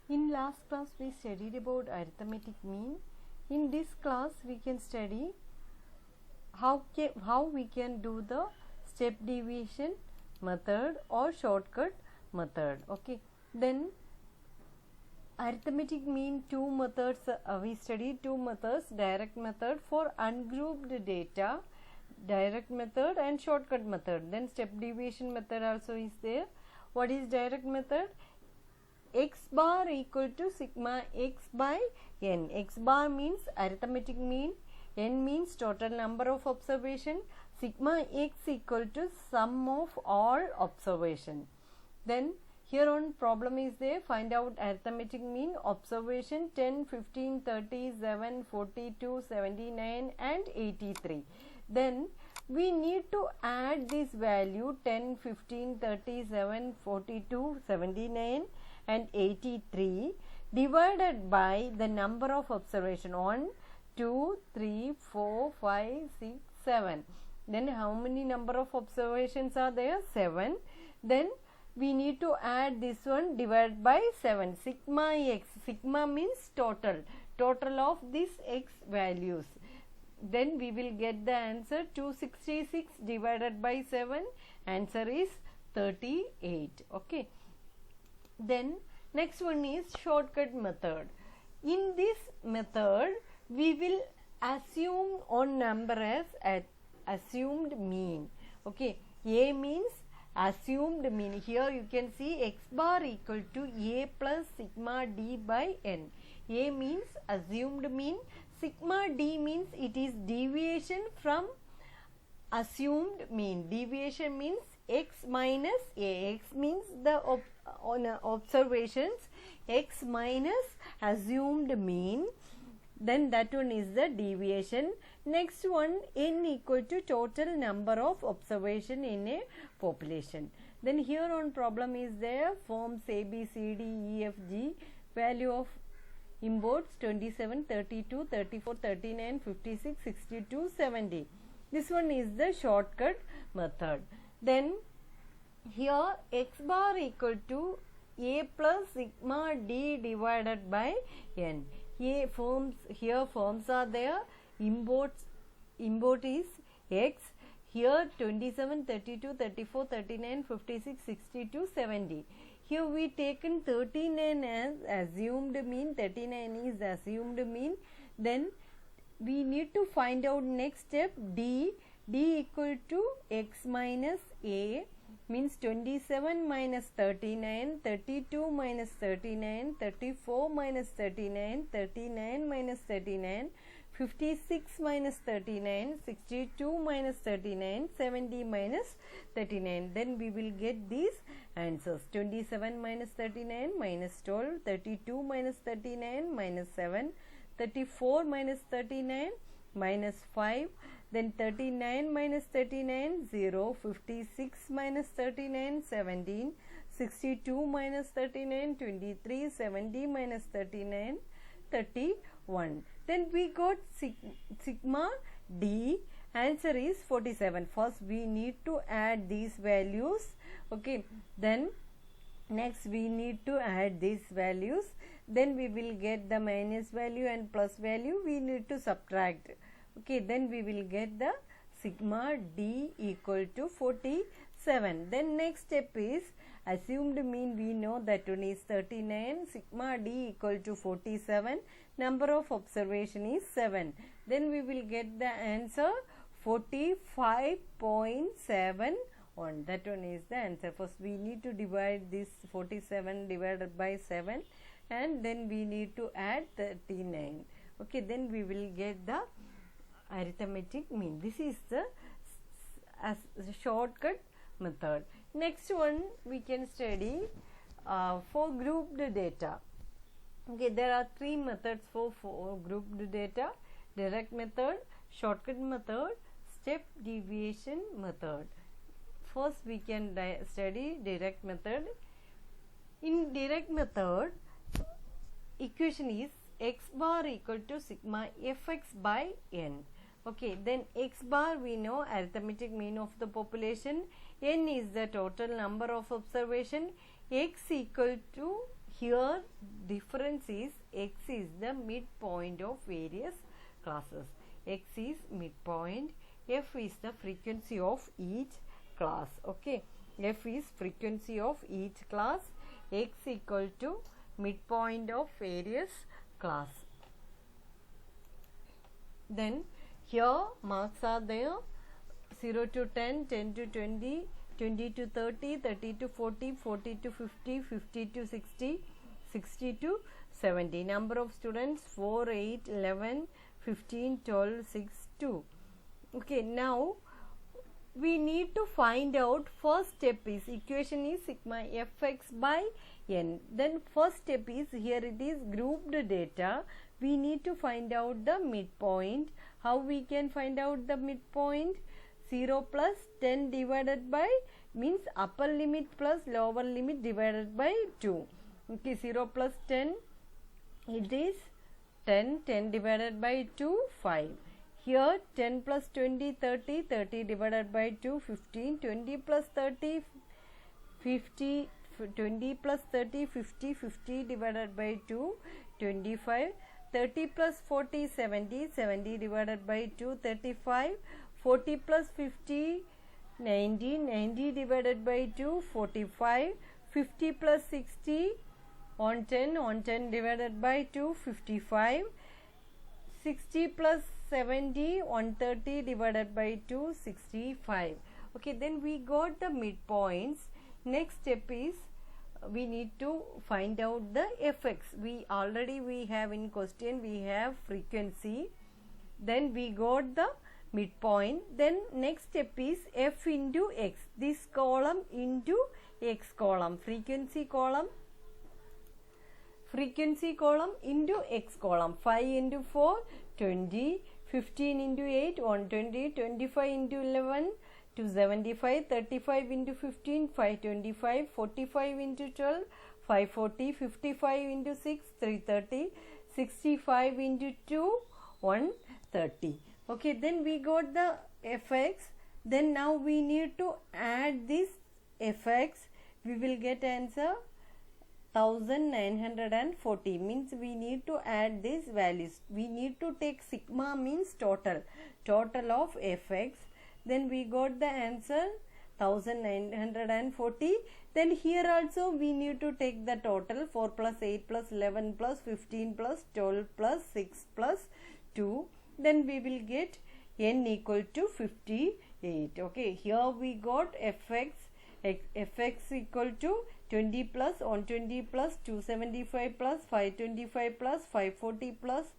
In last class we studied about arithmetic mean. In this class we can study how we can do the step deviation method or shortcut method. Okay, then arithmetic mean two methods, we studied two methods: direct method for ungrouped data, direct method, and shortcut method. Then step deviation method also is there. What is direct method? X bar equal to sigma x by n. X bar means arithmetic mean, n means total number of observation, sigma x equal to sum of all observation. Then here on problem is there, find out arithmetic mean observation 10, 15, 37, 42, 79 and 83. Then we need to add this value 10, 15, 37, 42, 79 and 83 divided by the number of observation 1, 2, 3, 4, 5, 6, 7. Then how many number of observations are there? 7. Then we need to add this one divided by 7. Sigma x, sigma means total of these x values. Then we will get the answer 266 divided by 7, answer is 38. Okay. Then next one is shortcut method. In this method we will assume on number as assumed mean. Okay, A means assumed mean. Here you can see x bar equal to A plus sigma d by n. A means assumed mean, sigma d means it is deviation from assumed mean. Deviation means x minus A. X means the observations, x minus assumed mean, then that one is the deviation. Next one, n equal to total number of observation in a population. Then here on problem is there, forms A, B, C, D, E, F, G, value of imports 27, 32, 34, 39, 56, 62, 70. This one is the shortcut method. Then here x bar equal to A plus sigma d divided by n. A forms, here forms are there, import is x, here 27, 32, 34, 39, 56, 62, 70. Here we taken 39 as assumed mean, 39 is assumed mean. Then we need to find out next step d equal to x minus A, means 27 minus 39, 32 minus 39, 34 minus 39, 39 minus 39, 56 minus 39, 62 minus 39, 70 minus 39. Then we will get these answers: 27 minus 39 minus 12, 32 minus 39 minus 7, 34 minus 39 minus 5, then 39 minus 39 0, 56 minus 39 17, 62 minus 39 23, 70 minus 39 31. Then we got sigma d, answer is 47. First we need to add these values. Okay, then next we need to add these values, then we will get the minus value and plus value, we need to subtract. Okay, then we will get the sigma d equal to 47. Then next step is assumed mean, we know that one is 39, sigma d equal to 47, number of observation is 7. Then we will get the answer 45.7. That one is the answer. First we need to divide this 47 divided by 7 and then we need to add 39. Okay, then we will get the arithmetic mean. This is the shortcut method. Next one we can study for grouped data. Okay, there are three methods for grouped data: direct method, shortcut method, step deviation method. First we can study direct method. In direct method, equation is x bar equal to sigma fx by n. Okay, then x bar we know arithmetic mean of the population, n is the total number of observation, x equal to, here difference is x is the midpoint of various classes. X is midpoint, f is the frequency of each class. Okay, f is frequency of each class, x equal to midpoint of various class. Then here marks are there: 0 to 10, 10 to 20, 20 to 30, 30 to 40, 40 to 50, 50 to 60, 60 to 70. Number of students 4, 8, 11, 15, 12, 6, 2. Okay, now we need to find out, first step is, equation is sigma fx by n. Then first step is, here it is grouped data. We need to find out the midpoint. How we can find out the midpoint? 0 plus 10 divided by, means upper limit plus lower limit divided by 2. Okay, 0 plus 10, it is 10, 10 divided by 2, 5. Here 10 plus 20, 30, 30 divided by 2, 15, 20 plus 30, 50, 20 plus 30, 50, 50 divided by 2, 25, 30 plus 40, 70, 70 divided by 2, 35, 40 plus 50, 90, 90 divided by 2, 45, 50 plus 60, on 10 divided by 2, 55, 60 plus 70, 130 divided by 2, 65. Okay, then we got the midpoints. Next step is, we need to find out the fx. We have in question, we have frequency, then we got the midpoint. Then next step is f into x, this column into x column, frequency column into x column. 5 into 4, 20, 15 into 8, 120, 25 into 11, 275, 35 into 15, 525, 45 into 12, 540, 55 into 6, 330, 65 into 2, 130. Okay, then we got the fx. Then now we need to add this fx. We will get answer 1940, means we need to add these values. We need to take sigma, means total of fx. Then we got the answer 1940. Then here also we need to take the total, 4 plus 8 plus 11 plus 15 plus 12 plus 6 plus 2. Then we will get n equal to 58. Okay, here we got fx equal to 20 plus 120 plus 275 plus 525 plus 540 plus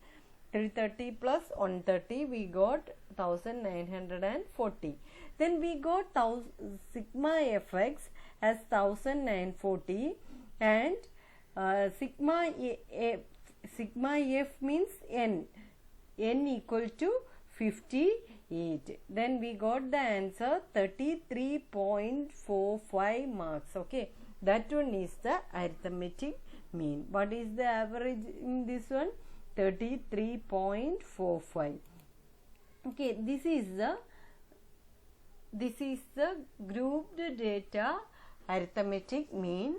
330 plus 130. We got 1940. Then we got sigma fx as 1940, and sigma f means n equal to 58. Then we got the answer 33.45 marks. Okay, that one is the arithmetic mean. What is the average in this one? 33.45. Okay, this is the grouped data arithmetic mean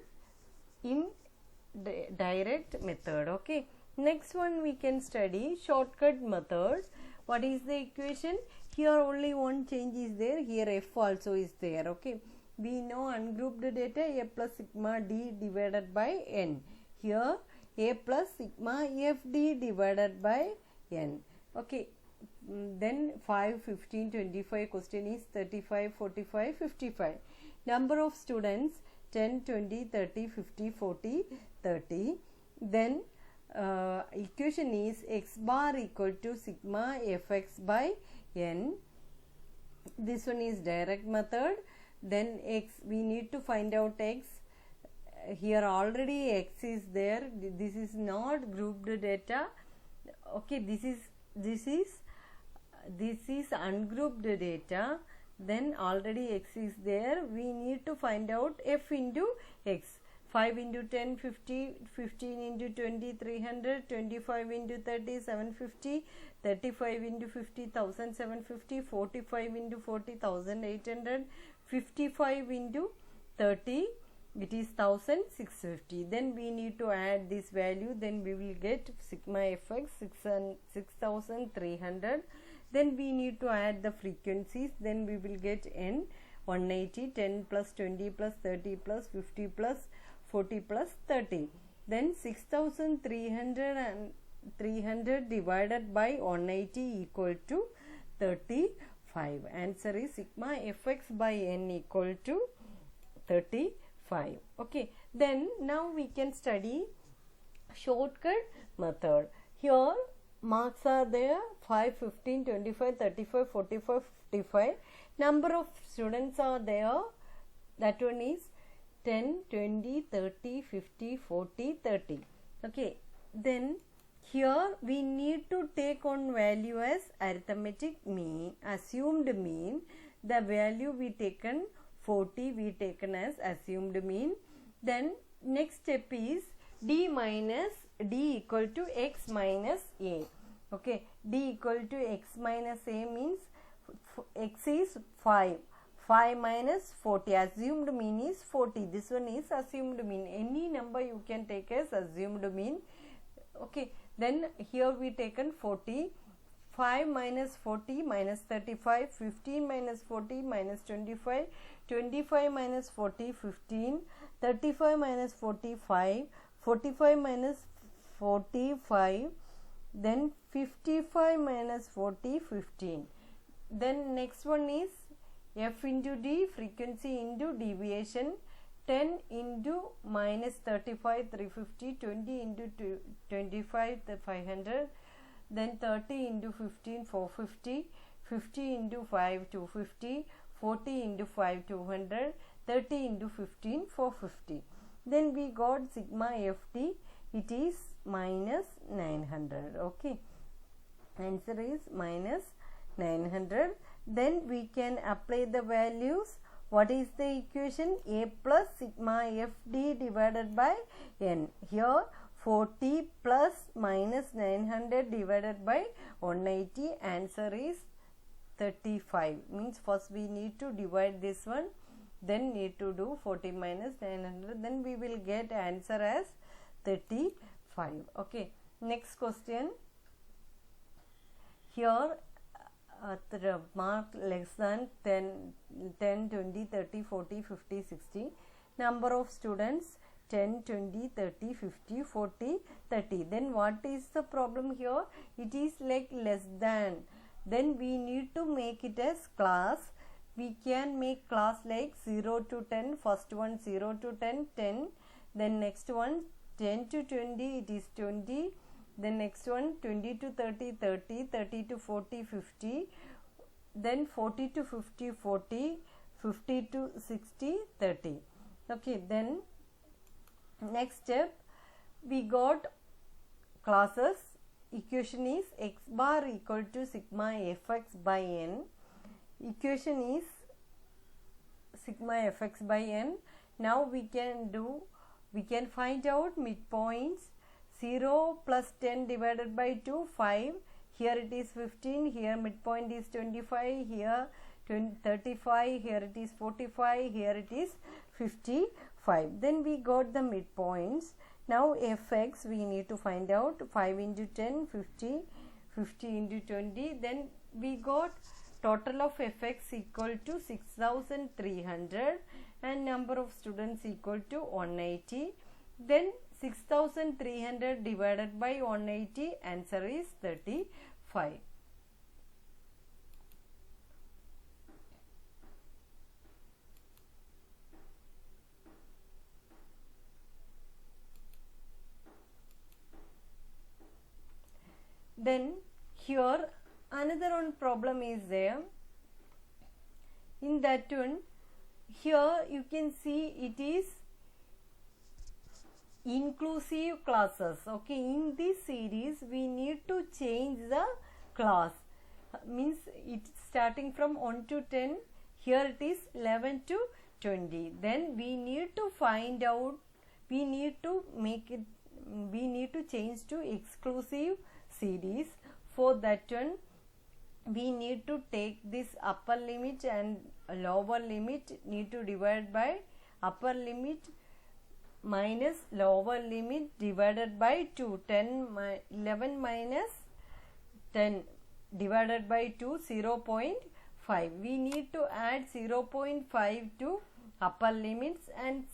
in direct method. Okay, next one we can study shortcut method. What is the equation? Here only one change is there, here f also is there. Okay, we know ungrouped data a plus sigma d divided by n. Here a plus sigma fd divided by n. Okay, then 5, 15, 25, question is 35, 45, 55. Number of students 10, 20, 30, 50, 40, 30. Then equation is x bar equal to sigma fx by n. This one is direct method. Then x, we need to find out x. Here already x is there. This is not grouped data. Okay, this is ungrouped data. Then already x is there. We need to find out f into x. 5 into 10, 50, 15 into 20, 300, 25 into 30, 750, 35 into 50, 1750, 45 into 40, 1800, 55 into 30, it is 1650. Then we need to add this value, then we will get sigma fx 6300. Then we need to add the frequencies, then we will get n 180, 10 plus 20 plus 30 plus 50 plus 40 plus 30. Then 6300 and 300 divided by 180 equal to 35. Answer is sigma fx by n equal to 35. Okay, then now we can study shortcut method. Here marks are there: 5, 15, 25, 35, 45, 55. Number of students are there. That one is 10, 20, 30, 50, 40, 30. Okay, then here we need to take on value as arithmetic mean, assumed mean. The value we taken 40, we taken as assumed mean. Then next step is d equal to x minus a. Okay, d equal to x minus a means x is 5. 5 minus 40, assumed mean is 40. This one is assumed mean. Any number you can take as assumed mean. Okay, then here we taken 40. 5 minus 40 minus 35, 15 minus 40 minus 25, 25 minus 40, 15, 35 minus 45, 45 minus 45, then 55 minus 40, 15. Then next one is f into d, frequency into deviation. 10 into minus 35, 350, 20 into 25, 500, then 30 into 15, 450, 50 into 5, 250, 40 into 5, 200, 30 into 15, 450. Then we got sigma ft, it is minus 900. Okay, answer is minus 900. Then we can apply the values. What is the equation? A plus sigma fd divided by n. Here 40 plus minus 900 divided by 180. Answer is 35. Means first we need to divide this one, then need to do 40 minus 900. Then we will get answer as 35. Okay. Next question. Here mark less than 10, 20, 30, 40, 50, 60. Number of students 10, 20, 30, 50, 40, 30. Then what is the problem here? It is like less than. Then we need to make it as class. We can make class like 0 to 10. First one 0 to 10, 10. Then next one 10 to 20, it is 20. Then next one 20 to 30, 30, 30 to 40, 50. Then 40 to 50, 40, 50 to 60, 30. Okay, then next step we got classes. Equation is x bar equal to sigma fx by n. Equation is sigma fx by n. Now we can find out midpoints. 0 plus 10 divided by 2, 5. Here it is 15. Here midpoint is 25. Here 35. Here it is 45. Here it is 55. Then we got the midpoints. Now fx we need to find out. 5 into 10, 50. 50 into 20. Then we got total of fx equal to 6300 and number of students equal to 180. Then 6300 divided by 180, answer is 35. Then here another one problem is there. In that one, here you can see it is inclusive classes. Okay, in this series we need to change the class. Means it's starting from 1 to 10. Here it is 11 to 20. Then we need to find out, we need to make it, we need to change to exclusive series. For that one we need to take this upper limit and lower limit need to divide by upper limit minus lower limit divided by 2. 11 minus 10 divided by 2, 0.5. We need to add 0.5 to upper limits, and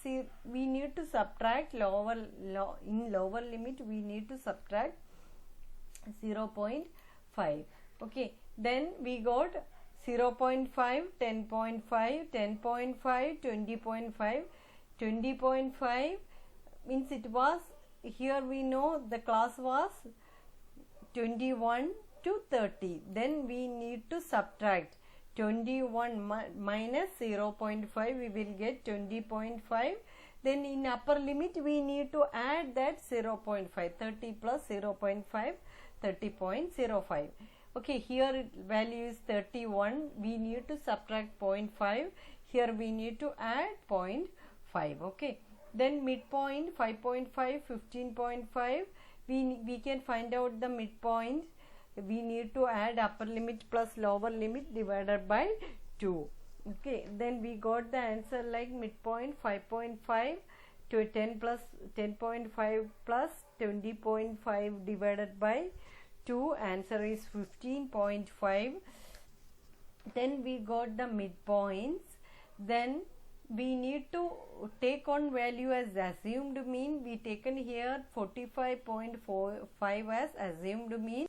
we need to subtract in lower limit we need to subtract 0.5. Okay, then we got 0.5, 10.5, 10.5, 20.5. 20.5 means it was, here we know the class was 21 to 30. Then we need to subtract 21 minus 0.5, we will get 20.5. Then in upper limit we need to add that 0.5. 30 plus 0.5, 30.05. Okay, here value is 31. We need to subtract 0.5. Here we need to add 0.5. Okay, then midpoint 5.5, 15.5. We can find out the midpoint. We need to add upper limit plus lower limit divided by 2. Okay, then we got the answer like midpoint 5.5 to 10 plus 10.5 plus 20.5 divided by 2. Answer is 15.5. Then we got the midpoints. Then we need to take on value as assumed mean. We taken here 45.45 as assumed mean.